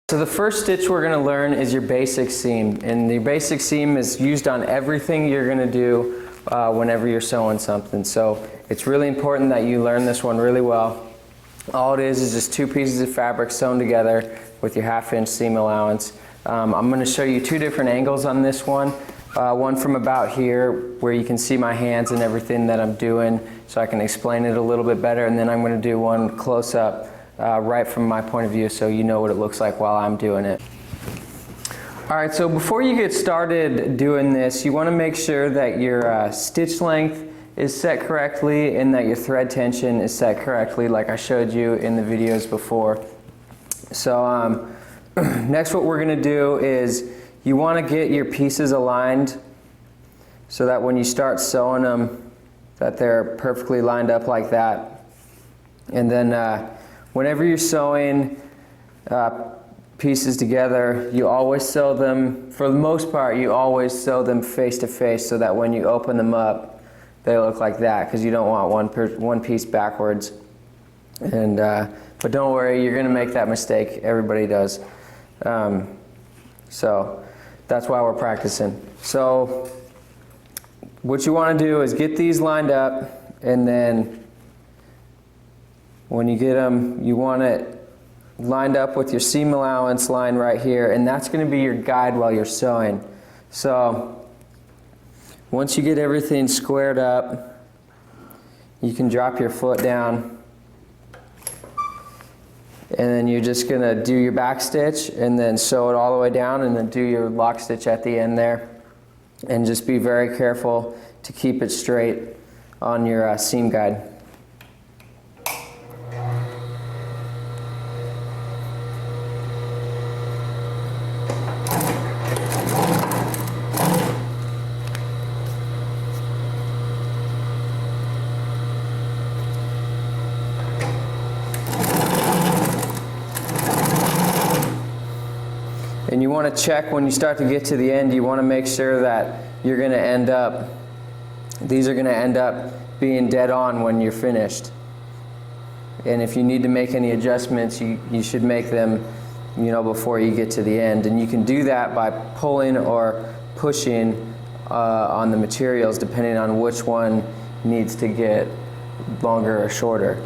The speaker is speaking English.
So the first stitch we're going to learn is your basic seam, and the basic seam is used on everything you're going to do whenever you're sewing something. So it's really important that you learn this one really well. All it is just two pieces of fabric sewn together with your 1/2 inch seam allowance. I'm going to show you two different angles on this one. One from about here where you can see my hands and everything that I'm doing so I can explain it a little bit better, and then I'm going to do one close up right from my point of view so you know what it looks like while I'm doing it. Alright, so before you get started doing this, you want to make sure that your stitch length is set correctly and that your thread tension is set correctly like I showed you in the videos before. So next what we're going to do is you want to get your pieces aligned so that when you start sewing them that they're perfectly lined up like that. And then whenever you're sewing pieces together, you always sew them, for the most part, you always sew them face to face so that when you open them up, they look like that, because you don't want one piece backwards. And but don't worry, you're going to make that mistake. Everybody does. So that's why we're practicing. So what you want to do is get these lined up, and then when you get them, you want it lined up with your seam allowance line right here, and that's going to be your guide while you're sewing. So once you get everything squared up, you can drop your foot down, and then you're just going to do your back stitch and then sew it all the way down, and then do your lock stitch at the end there, and just be very careful to keep it straight on your seam guide. And you want to check when you start to get to the end, you want to make sure that you're going to end up, these are going to end up being dead on when you're finished. And if you need to make any adjustments, you should make them, you know, before you get to the end. And you can do that by pulling or pushing on the materials depending on which one needs to get longer or shorter.